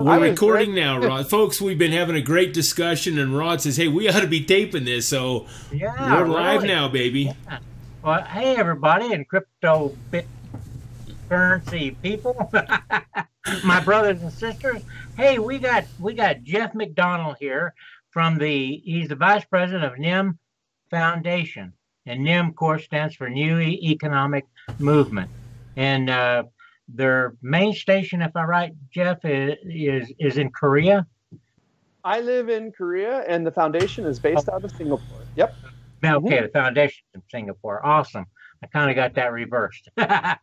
We're recording now, Rod. Folks, we've been having a great discussion, and Rod says, hey, we ought to be taping this, so yeah, we're live now, baby. Yeah. Well, hey, everybody, and crypto bit currency people, my brothers and sisters. Hey, we got Jeff McDonald here he's the vice president of NEM Foundation. And NEM, of course, stands for New Economic Movement. And their main station, if I'm right, Jeff, is in Korea. I live in Korea, and the foundation is based out of Singapore. Yep. Okay, the foundation in Singapore. Awesome. I kind of got that reversed. Well,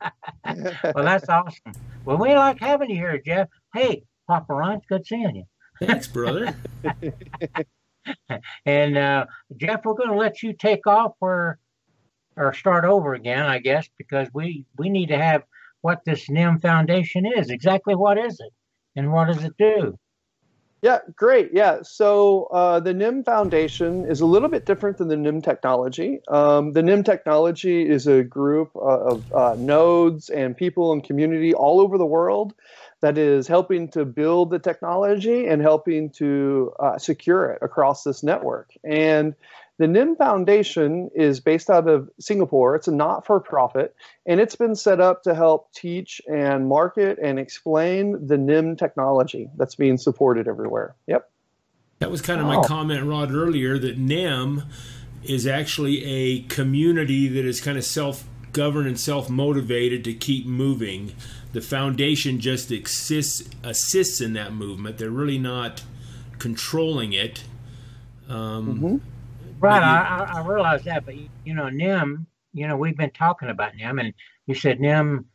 that's awesome. Well, we like having you here, Jeff. Hey, Papa Ron, it's good seeing you. Thanks, brother. And Jeff, we're going to let you take off or start over again, I guess, because we need to have what this NEM Foundation is. Exactly what is it, and what does it do? Yeah, great. Yeah, so the NEM Foundation is a little bit different than the NEM technology. The NEM technology is a group of nodes and people and community all over the world that is helping to build the technology and helping to secure it across this network. And the NEM Foundation is based out of Singapore. It's a not-for-profit, and it's been set up to help teach and market and explain the NEM technology that's being supported everywhere. Yep. That was kind of my comment, Rod, earlier, that NEM is actually a community that is kind of self-governed and self-motivated to keep moving. The foundation just assists in that movement. They're really not controlling it. Right, I realize that, but NEM, we've been talking about NEM, and you said NEM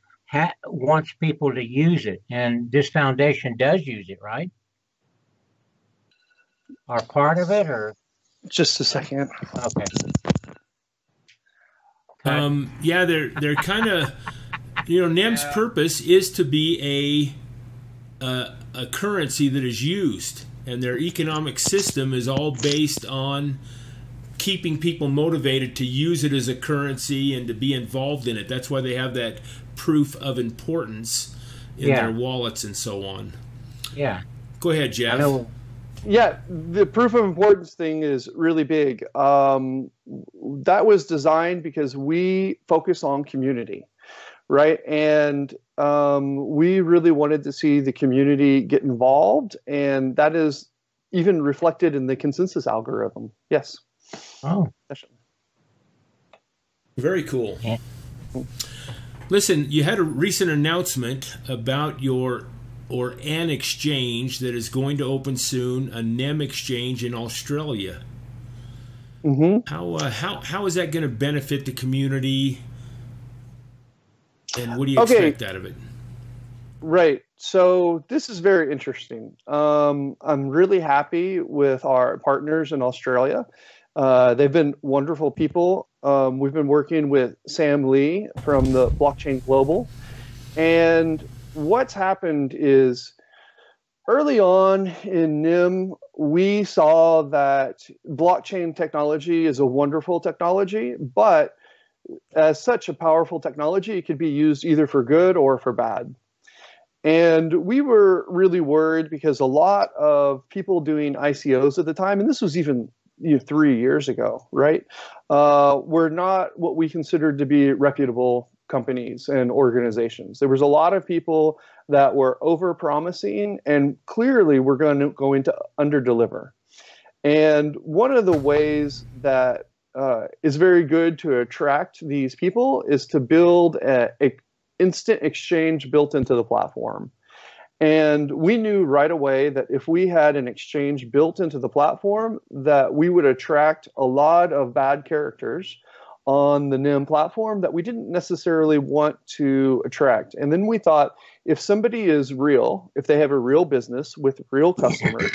wants people to use it, and this foundation does use it, right? Or part of it, or just a second. Okay. Yeah, they're kind of, NEM's purpose is to be a currency that is used, and their economic system is all based on keeping people motivated to use it as a currency and to be involved in it. That's why they have that proof of importance in their wallets and so on. Yeah. Go ahead, Jeff. Yeah, the proof of importance thing is really big. That was designed because we focus on community, right? And we really wanted to see the community get involved, and that is even reflected in the consensus algorithm. Yes. Oh, very cool. Yeah. Listen, you had a recent announcement about an exchange that is going to open soon, a NEM exchange in Australia. How is that going to benefit the community, and what do you expect out of it? Right. So this is very interesting. I'm really happy with our partners in Australia. They've been wonderful people. We've been working with Sam Lee from the Blockchain Global. And what's happened is early on in NEM, we saw that blockchain technology is a wonderful technology, but as such a powerful technology, it could be used either for good or for bad. And we were really worried because a lot of people doing ICOs at the time, and this was even 3 years ago, right, were not what we considered to be reputable companies and organizations. There was a lot of people that were over-promising and clearly were going to underdeliver. And one of the ways that is very good to attract these people is to build an instant exchange built into the platform. And we knew right away that if we had an exchange built into the platform, that we would attract a lot of bad characters on the NEM platform that we didn't necessarily want to attract. And then we thought, if somebody is real, if they have a real business with real customers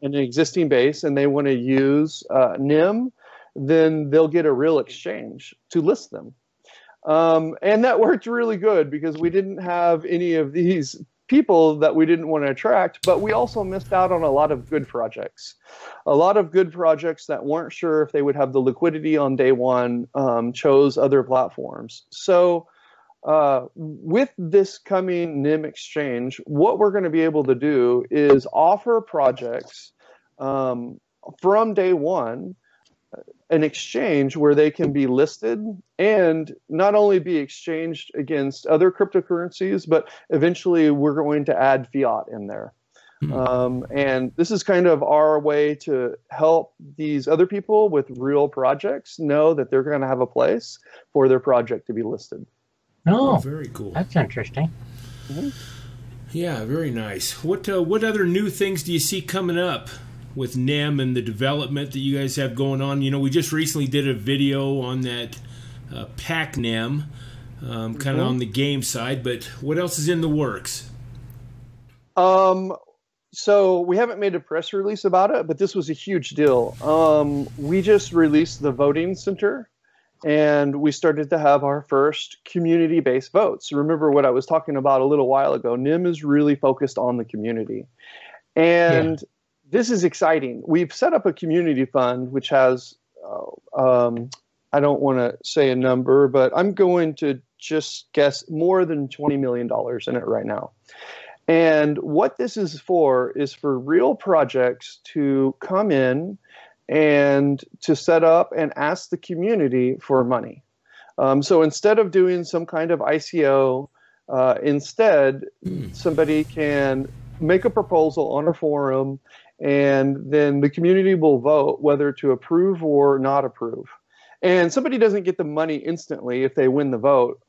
and an existing base, and they want to use NEM, then they'll get a real exchange to list them. And that worked really good because we didn't have any of these people that we didn't want to attract, but we also missed out on a lot of good projects. A lot of good projects that weren't sure if they would have the liquidity on day one chose other platforms. So with this coming NEM Exchange, what we're going to be able to do is offer projects from day one an exchange where they can be listed and not only be exchanged against other cryptocurrencies, but eventually we're going to add fiat in there. And this is kind of our way to help these other people with real projects know that they're going to have a place for their project to be listed. Oh, very cool. That's interesting. Yeah, very nice. What other new things do you see coming up with NEM and the development that you guys have going on? You know, we just recently did a video on that pack NEM, kind of on the game side, but what else is in the works? So we haven't made a press release about it, but this was a huge deal. We just released the voting center, and we started to have our first community-based votes. Remember what I was talking about a little while ago. NEM is really focused on the community. And this is exciting. We've set up a community fund, which has, I don't want to say a number, but I'm going to just guess more than $20 million in it right now. And what this is for real projects to come in and to set up and ask the community for money. So instead of doing some kind of ICO, instead somebody can make a proposal on a forum, and then the community will vote whether to approve or not approve. And somebody doesn't get the money instantly if they win the vote.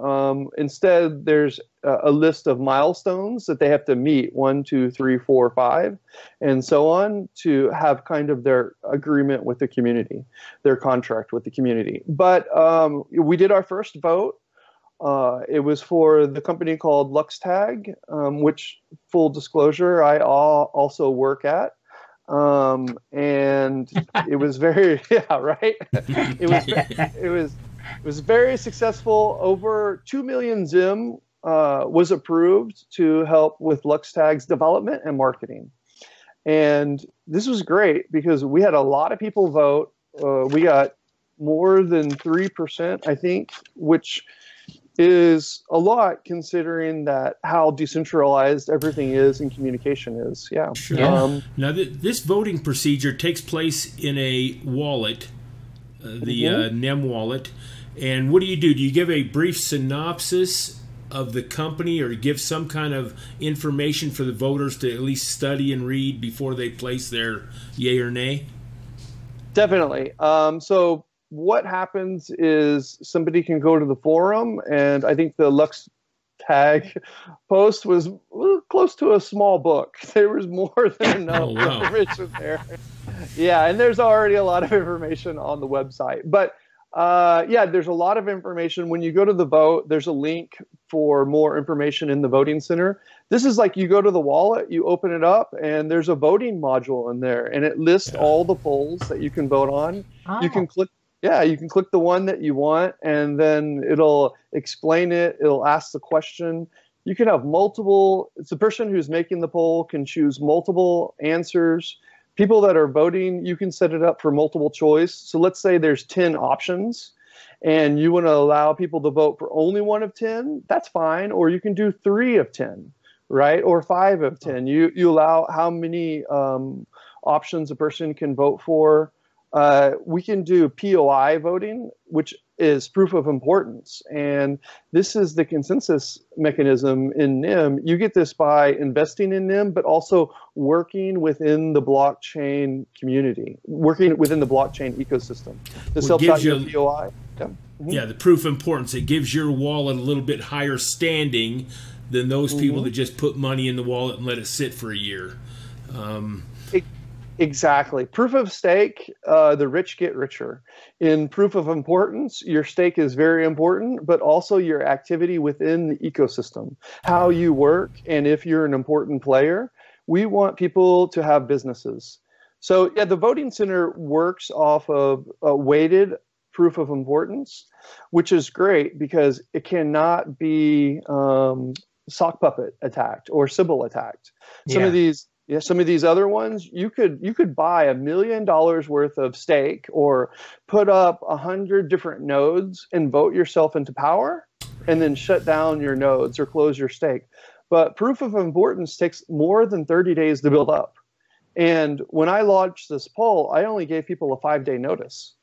Instead, there's a list of milestones that they have to meet, 1, 2, 3, 4, 5, and so on, to have kind of their agreement with the community, their contract with the community. But we did our first vote. It was for the company called LuxTag, which, full disclosure, I also work at. And it was very, it was very successful. Over 2 million ZIM was approved to help with LuxTag's development and marketing. And this was great because we had a lot of people vote. We got more than 3%, I think, which is a lot considering that how decentralized everything is and communication is. Yeah. Sure. Now, this voting procedure takes place in a wallet, the NEM wallet. And what do? Do you give a brief synopsis of the company or give some kind of information for the voters to at least study and read before they place their yay or nay? Definitely. So what happens is somebody can go to the forum, and I think the LuxTag post was close to a small book. There was more than enough information there. Yeah, and there's already a lot of information on the website. But yeah, there's a lot of information. When you go to the vote, there's a link for more information in the voting center. This is like you go to the wallet, you open it up, and there's a voting module in there, and it lists all the polls that you can vote on. You can click. Yeah, you can click the one that you want, and then it'll explain it. It'll ask the question. You can have multiple. It's the person who's making the poll can choose multiple answers. People that are voting, you can set it up for multiple choice. So let's say there's 10 options, and you want to allow people to vote for only one of 10. That's fine. Or you can do 3 of 10, right? Or 5 of 10. You allow how many options a person can vote for. We can do POI voting, which is proof of importance. And this is the consensus mechanism in NEM. You get this by investing in NEM, but also working within the blockchain community, working within the blockchain ecosystem. This helps out your POI. Yeah, the proof of importance. It gives your wallet a little bit higher standing than those people that just put money in the wallet and let it sit for a year. Exactly. Proof of stake, the rich get richer. In proof of importance, your stake is very important, but also your activity within the ecosystem, how you work, and if you're an important player. We want people to have businesses. So yeah, the voting center works off of a weighted proof of importance, which is great because it cannot be sock puppet attacked or Sybil attacked. Some of these other ones, you could buy $1 million worth of stake or put up 100 different nodes and vote yourself into power. and then shut down your nodes or close your stake. But proof of importance takes more than 30 days to build up. And when I launched this poll, I only gave people a 5-day notice.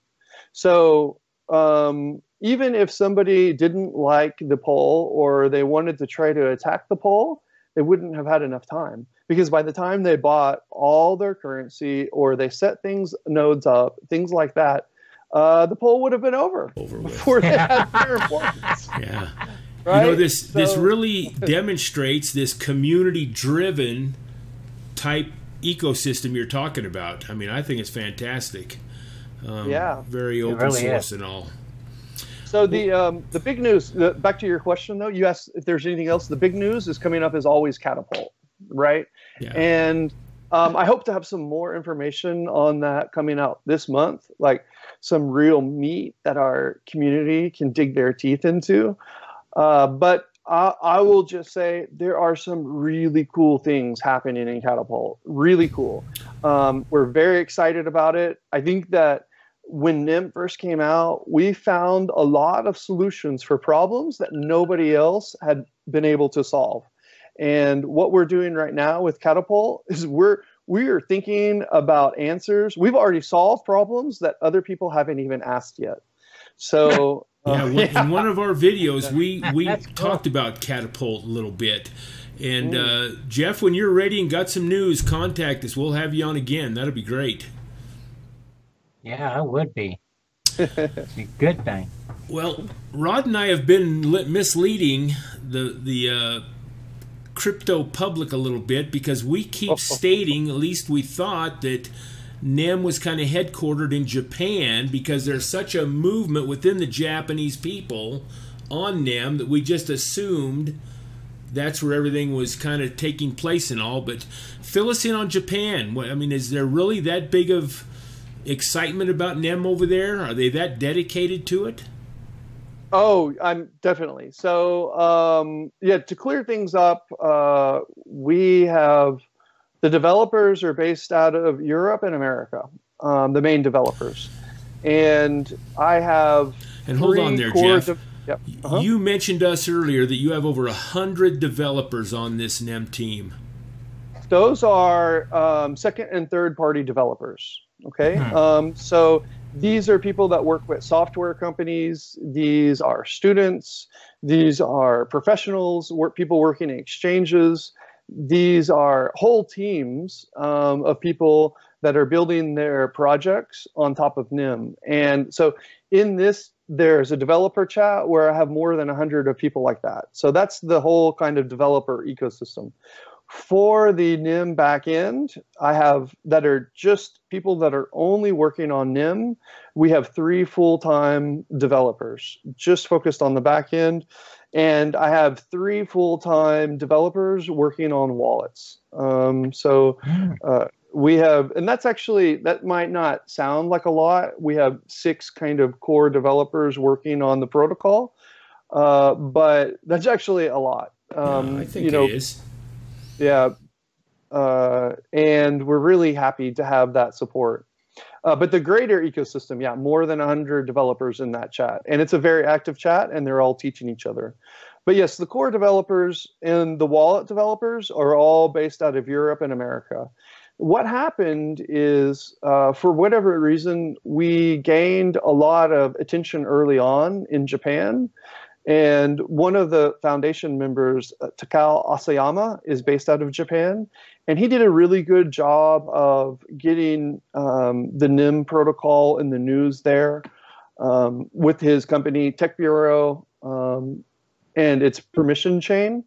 So even if somebody didn't like the poll or they wanted to try to attack the poll, they wouldn't have had enough time. Because by the time they bought all their currency or they set nodes up, things like that, the poll would have been over before they had their importance. Yeah. Right? You know, this really demonstrates this community-driven type ecosystem you're talking about. I mean, I think it's fantastic. Very open source and all. So the big news, back to your question though, you asked if there's anything else. The big news is coming up is always Catapult, right? Yeah. And I hope to have some more information on that coming out this month, like some real meat that our community can dig their teeth into. But I will just say there are some really cool things happening in Catapult. Really cool. We're very excited about it. I think that when NEM first came out, we found a lot of solutions for problems that nobody else had been able to solve. And what we're doing right now with Catapult is we are thinking about answers. We've already solved problems that other people haven't even asked yet. So in one of our videos, we talked about Catapult a little bit. And Jeff, when you're ready and got some news, contact us. We'll have you on again. That'll be great. Yeah, I would be. It's a good thing. Well, Rod and I have been misleading the crypto public a little bit because we keep stating, at least we thought, that NEM was kind of headquartered in Japan because there's such a movement within the Japanese people on NEM that we just assumed that's where everything was kind of taking place and all. But fill us in on Japan. I mean, is there really that big of excitement about NEM over there? Are they that dedicated to it? Oh, I'm definitely. So, to clear things up, we have the developers are based out of Europe and America, the main developers. And I have And hold on there, Jeff. Yep. You mentioned us earlier that you have over 100 developers on this NEM team. Those are second and third party developers. Okay. So these are people that work with software companies. These are students. These are professionals, people working in exchanges. These are whole teams of people that are building their projects on top of NEM. And so in this, there's a developer chat where I have more than 100 of people like that. So that's the whole kind of developer ecosystem. For the NEM backend, I have that are just people that are only working on NEM. We have 3 full-time developers just focused on the backend. And I have 3 full-time developers working on wallets. We have, and that's actually, that might not sound like a lot. We have 6 kind of core developers working on the protocol, but that's actually a lot. I think it is. Yeah, and we're really happy to have that support. But the greater ecosystem, more than 100 developers in that chat. And it's a very active chat, and they're all teaching each other. But yes, the core developers and the wallet developers are all based out of Europe and America. What happened is, for whatever reason, we gained a lot of attention early on in Japan. And one of the foundation members, Takao Asayama, is based out of Japan. And he did a really good job of getting the NEM protocol in the news there with his company, Tech Bureau, and its permission chain.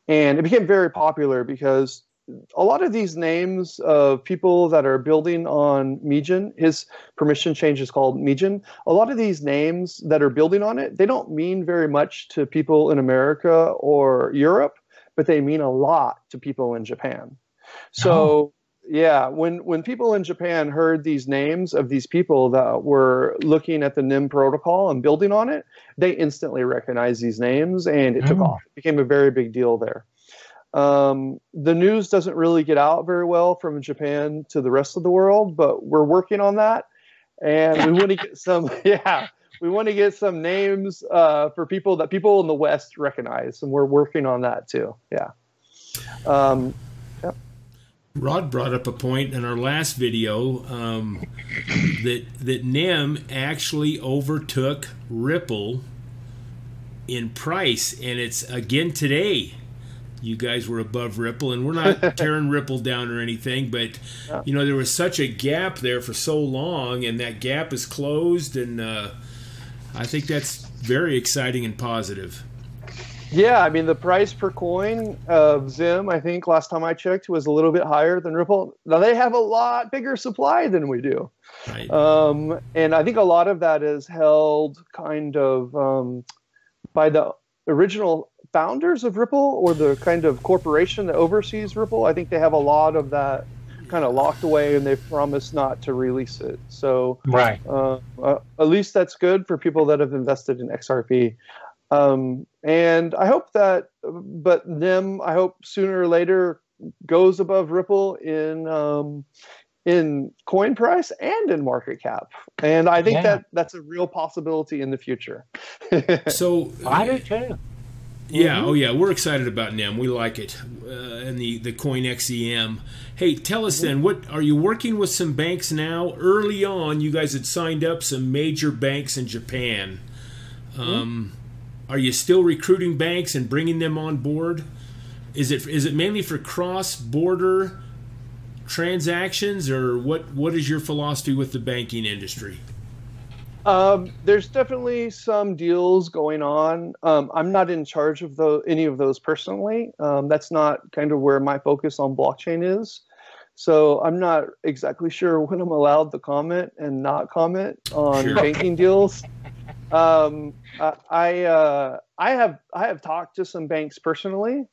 And it became very popular because a lot of these names of people that are building on Mijin, his permission change is called Mijin. A lot of these names that are building on it, they don't mean very much to people in America or Europe, but they mean a lot to people in Japan. So when people in Japan heard these names of these people that were looking at the NEM protocol and building on it, they instantly recognized these names and it took off. It became a very big deal there. The news doesn't really get out very well from Japan to the rest of the world, but we're working on that. And we want to get some, we want to get some names for people that people in the West recognize, and we're working on that too. Yeah. Rod brought up a point in our last video that NEM actually overtook Ripple in price, and it's again today. You guys were above Ripple, and we're not tearing Ripple down or anything, but you know, there was such a gap there for so long, and that gap is closed, and I think that's very exciting and positive. Yeah, I mean, the price per coin of Zim, I think last time I checked, was a little bit higher than Ripple. Now, they have a lot bigger supply than we do. Right. And I think a lot of that is held kind of by the original founders of Ripple, or the kind of corporation that oversees Ripple. I think they have a lot of that kind of locked away, and they've promised not to release it. So Right. At least that's good for people that have invested in XRP. And I hope that, but NEM, I hope sooner or later goes above Ripple in coin price and in market cap. And I think that's a real possibility in the future. So I do too. Yeah, oh yeah, we're excited about NEM. We like it, and the Coin XEM. Hey, tell us then, what are you working with some banks now? Early on, you guys had signed up some major banks in Japan. Are you still recruiting banks and bringing them on board? Is it mainly for cross-border transactions, or what is your philosophy with the banking industry? There's definitely some deals going on. I'm not in charge of any of those personally. That's not kind of where my focus on blockchain is. So I'm not exactly sure when I'm allowed to comment and not comment on banking deals. I have talked to some banks personally,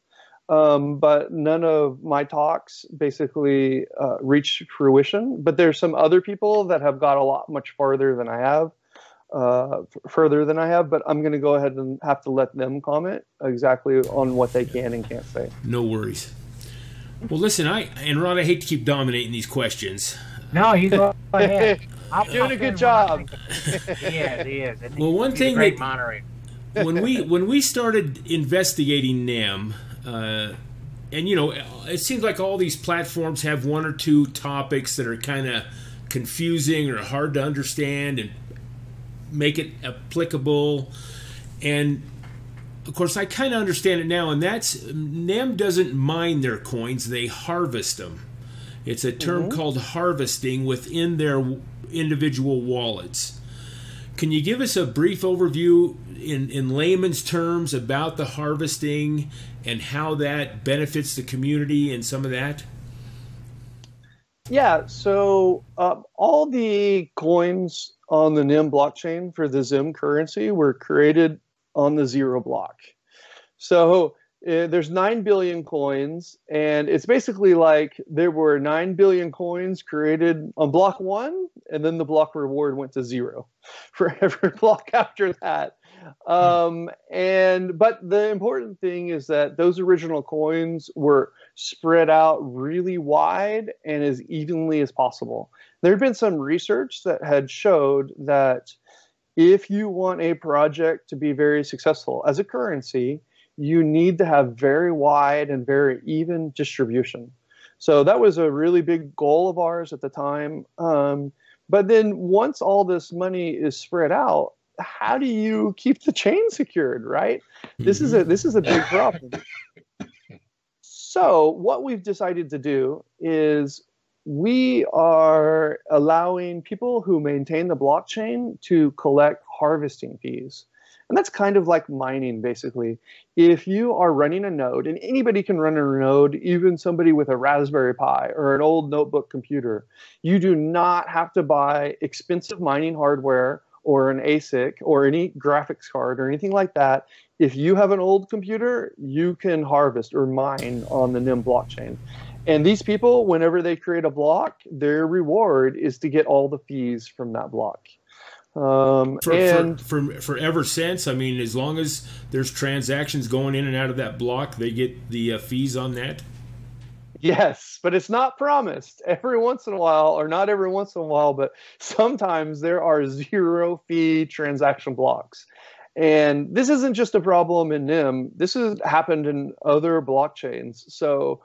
but none of my talks basically reached fruition. But there's some other people that have got a lot much farther than I have. Further than I have, but I'm going to go ahead and have to let them comment exactly on what they can and can't say. No worries. Well, listen, Rod, I hate to keep dominating these questions. No, you go ahead. Doing a good job. He is. Well, one thing great that moderator. when we started investigating NEM, and you know, it seems like all these platforms have one or two topics that are kind of confusing or hard to understand and make it applicable. And of course, I kind of understand it now, and that's NEM doesn't mine their coins, they harvest them. It's a term called harvesting within their individual wallets. Can you give us a brief overview in layman's terms about the harvesting and how that benefits the community and some of that? Yeah, so all the coins on the NEM blockchain for the Zim currency were created on the zero block. So there's 9 billion coins, and it's basically like there were 9 billion coins created on block 1, and then the block reward went to 0 for every block after that. But the important thing is that those original coins were spread out really wide and as evenly as possible. There had been some research that had showed that if you want a project to be very successful as a currency, you need to have very wide and very even distribution. So that was a really big goal of ours at the time. But then once all this money is spread out, how do you keep the chain secured, right? This is a big problem. So what we've decided to do is we are allowing people who maintain the blockchain to collect harvesting fees. And that's kind of like mining, basically. If you are running a node, and anybody can run a node, even somebody with a Raspberry Pi or an old notebook computer, you do not have to buy expensive mining hardware or an ASIC or any graphics card or anything like that. If you have an old computer, you can harvest or mine on the NEM blockchain. And these people, whenever they create a block, their reward is to get all the fees from that block. For ever since, I mean, as long as there's transactions going in and out of that block, they get the fees on that? Yes, but it's not promised. Every once in a while, or not every once in a while, but sometimes there are zero fee transaction blocks. And this isn't just a problem in NEM. This has happened in other blockchains. So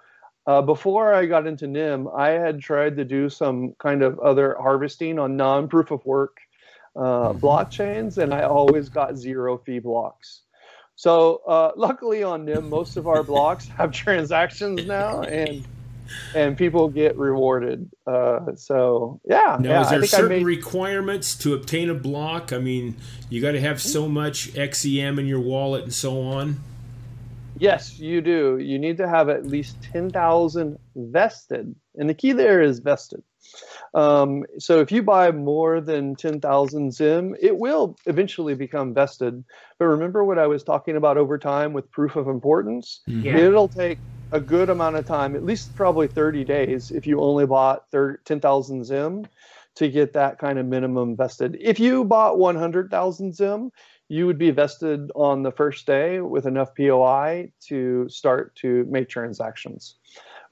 before I got into NEM, I had tried to do some kind of other harvesting on non-proof of work blockchains, and I always got zero fee blocks. So luckily on NEM, most of our blocks have transactions now, and people get rewarded. So yeah. Now, is there certain requirements to obtain a block? I mean, you got to have so much XEM in your wallet and so on. Yes, you do. You need to have at least 10,000 vested, and the key there is vested. So if you buy more than 10,000 ZIM, it will eventually become vested. But remember what I was talking about over time with proof of importance? Yeah. It'll take a good amount of time, at least probably 30 days, if you only bought 10,000 ZIM to get that kind of minimum vested. If you bought 100,000 ZIM, you would be vested on the first day with enough POI to start to make transactions.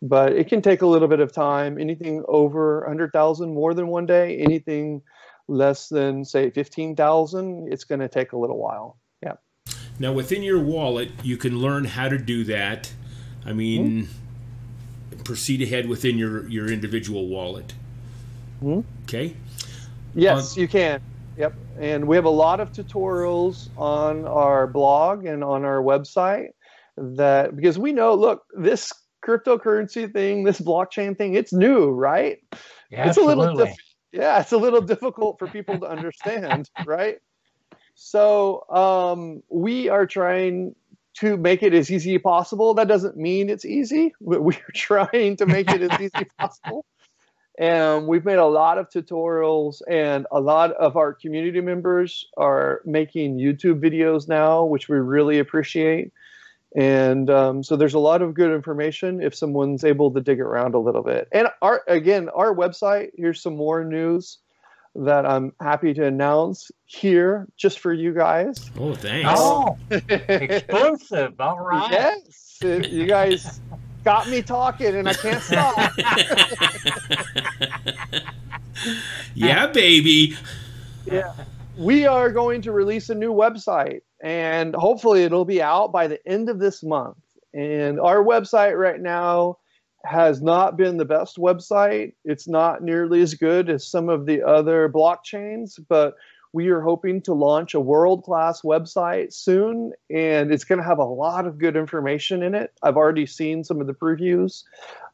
But it can take a little bit of time. Anything over 100,000 more than one day, anything less than, say, 15,000, it's going to take a little while. Yeah. Now, within your wallet, you can learn how to do that. I mean, proceed ahead within your individual wallet. Okay? Yes, you can. Yep. And we have a lot of tutorials on our blog and on our website that, because we know, look, this cryptocurrency thing, this blockchain thing, it's new, right? Yeah, it's absolutely. it's a little difficult for people to understand, right? So we are trying to make it as easy as possible. That doesn't mean it's easy, but we're trying to make it as easy as possible. And we've made a lot of tutorials, and a lot of our community members are making YouTube videos now, which we really appreciate. And so there's a lot of good information if someone's able to dig around a little bit. And our website, here's some more news that I'm happy to announce here just for you guys. Oh, thanks. Oh, exclusive. All right. Yes. You guys got me talking and I can't stop. Yeah, baby. Yeah. We are going to release a new website, and hopefully it'll be out by the end of this month. And our website right now has not been the best website. It's not nearly as good as some of the other blockchains, but we are hoping to launch a world-class website soon, and it's going to have a lot of good information in it. I've already seen some of the previews,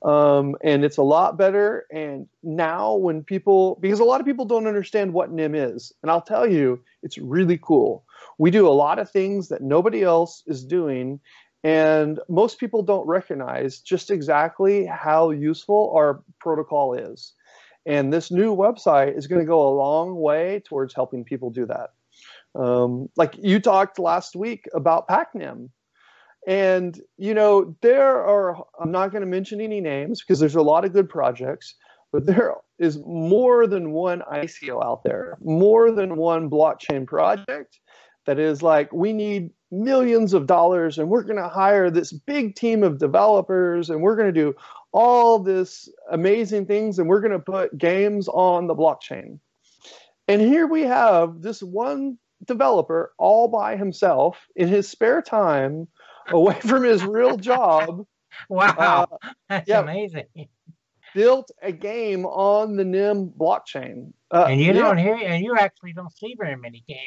and it's a lot better. And now when people, because a lot of people don't understand what NEM is, and I'll tell you, it's really cool. We do a lot of things that nobody else is doing, and most people don't recognize just exactly how useful our protocol is. And this new website is going to go a long way towards helping people do that. Like you talked last week about PacNem. And, you know, there are, I'm not going to mention any names because there's a lot of good projects, but there is more than one ICO out there, more than one blockchain project that is like, we need millions of dollars and we're going to hire this big team of developers and we're going to do all this amazing things and we're going to put games on the blockchain. And here we have this one developer all by himself in his spare time away from his real job. Wow, that's amazing. Built a game on the NEM blockchain. And you don't hear, and you actually don't see very many games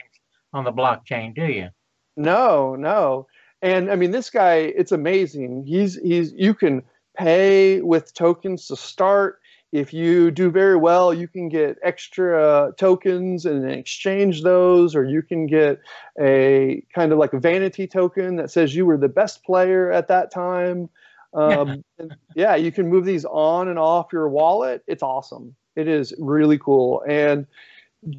on the blockchain, do you? No. And I mean, this guy, it's amazing. You can pay with tokens to start. If you do very well, you can get extra tokens and exchange those, or you can get a kind of like a vanity token that says you were the best player at that time. Yeah, you can move these on and off your wallet. It's awesome. It is really cool. And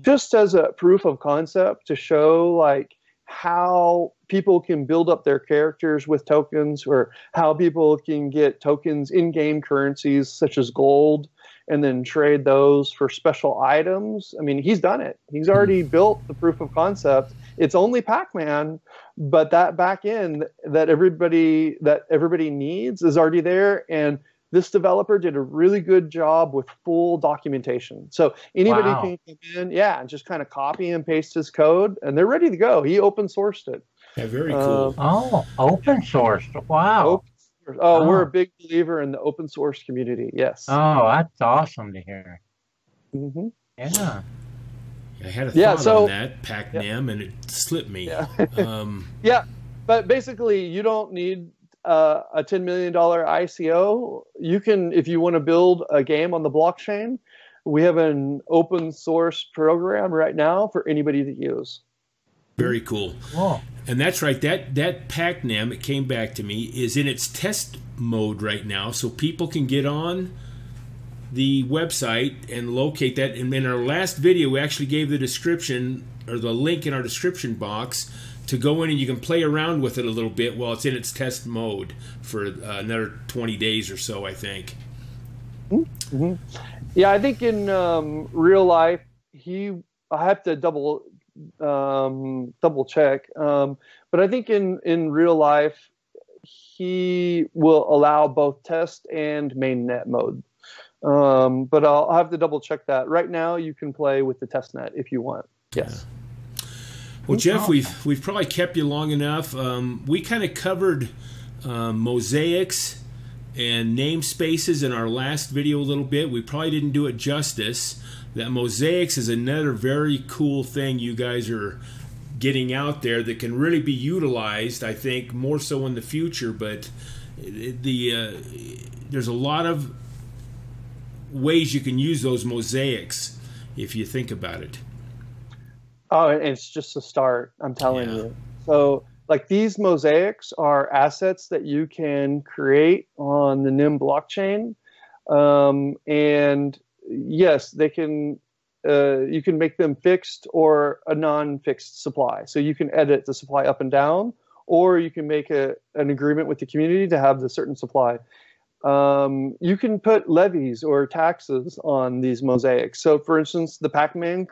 just as a proof of concept to show like how people can build up their characters with tokens, or how people can get tokens in-game currencies such as gold and then trade those for special items. I mean, he's done it. He's already built the proof of concept. It's only Pac-Man, but that back end that everybody needs is already there. And this developer did a really good job with full documentation. So anybody can come in, and just kind of copy and paste his code, and they're ready to go. He open sourced it. Yeah, very cool. Open source. Wow. We're a big believer in the open source community. Yes. Oh, that's awesome to hear. Mm-hmm. Yeah. I had a thought on that, NEM, and it slipped me. Yeah. But basically, you don't need a $10 million ICO. You can, if you want to build a game on the blockchain, we have an open source program right now for anybody to use. Very cool. Oh. And that's right. That NEM, it came back to me, is in its test mode right now, so people can get on the website and locate that. And in our last video, we actually gave the description, or the link in our description box, to go in and you can play around with it a little bit while it's in its test mode for another 20 days or so, I think. Mm-hmm. Yeah, I think in real life, I have to double check, but I think in real life, he will allow both test and mainnet mode. But I'll have to double check that. Right now, you can play with the testnet if you want. Yes. Well, Jeff, we've probably kept you long enough. We kind of covered mosaics and namespaces in our last video a little bit. We probably didn't do it justice. That mosaics is another very cool thing you guys are getting out there that can really be utilized, I think, more so in the future. But there's a lot of ways you can use those mosaics if you think about it. Oh, and it's just a start, I'm telling you. So, like, these mosaics are assets that you can create on the NEM blockchain. And yes, they can, you can make them fixed or a non-fixed supply. So you can edit the supply up and down, or you can make an agreement with the community to have the certain supply. You can put levies or taxes on these mosaics. So, for instance, the NEM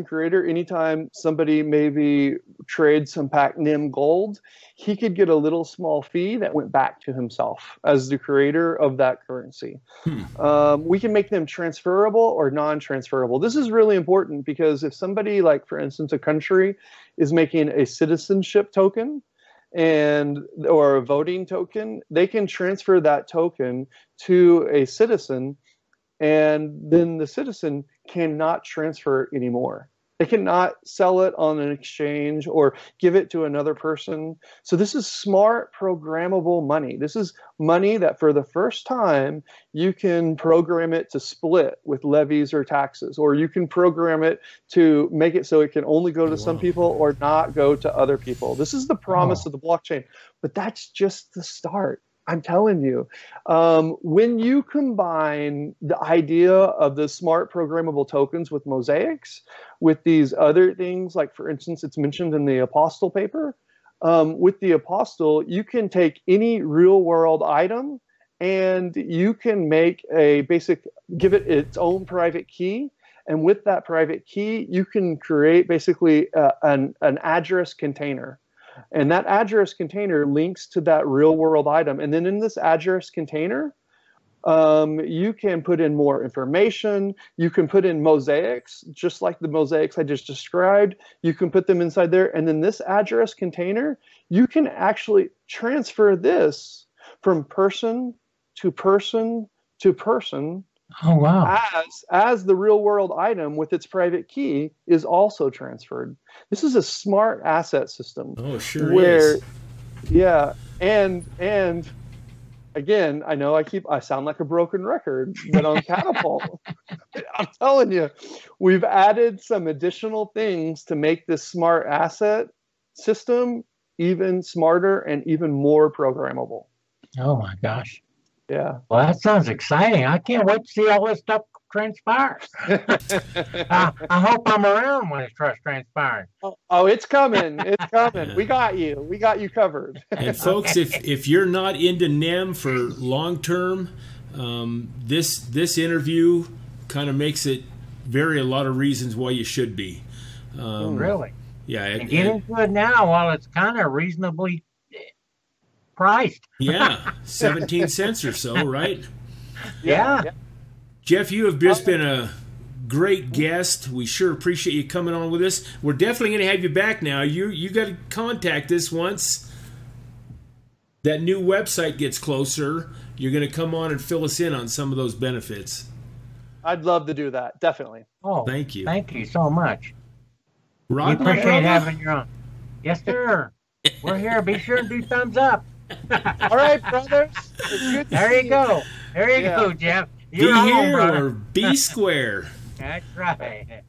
creator, anytime somebody maybe trades some NEM gold, he could get a little small fee that went back to himself as the creator of that currency. We can make them transferable or non-transferable. This is really important because if somebody, like, for instance, a country is making a citizenship token or a voting token, they can transfer that token to a citizen, and then the citizen cannot transfer it anymore. They cannot sell it on an exchange or give it to another person. So this is smart programmable money. This is money that for the first time you can program it to split with levies or taxes, or you can program it to make it so it can only go to some people or not go to other people. This is the promise of the blockchain, but that's just the start. I'm telling you, when you combine the idea of the smart programmable tokens with mosaics, with these other things, like, for instance, it's mentioned in the Apostle paper, with the Apostle, you can take any real world item and you can make give it its own private key. And with that private key, you can create basically an address container. And that address container links to that real world item. And then in this address container, you can put in more information. You can put in mosaics, just like the mosaics I just described. You can put them inside there. And then this address container, you can actually transfer this from person to person to person. Oh, wow. As the real world item with its private key is also transferred. This is a smart asset system. Oh, sure is. Yeah. And again, I know I sound like a broken record, but on Catapult, I'm telling you, we've added some additional things to make this smart asset system even smarter and even more programmable. Oh my gosh. Yeah. Well, that sounds exciting. I can't wait to see all this stuff transpire. I hope I'm around when it starts transpiring. Oh, it's coming. It's coming. We got you. We got you covered. And folks, if you're not into NEM for long term, this interview kind of makes it a lot of reasons why you should be. Really? Yeah. And get into it now while it's kind of reasonably priced. Yeah, 17 cents or so, right? Yeah. Jeff, you have just been a great guest. We sure appreciate you coming on with us. We're definitely going to have you back now. You got to contact us once that new website gets closer. You're going to come on and fill us in on some of those benefits. I'd love to do that. Definitely. Oh, thank you. Thank you so much. Rod, we appreciate having you on. Yes, sir. We're here. Be sure and do thumbs up. All right, brothers. It's good to there see you go. There you go, Jeff. Be here or be square. That's right.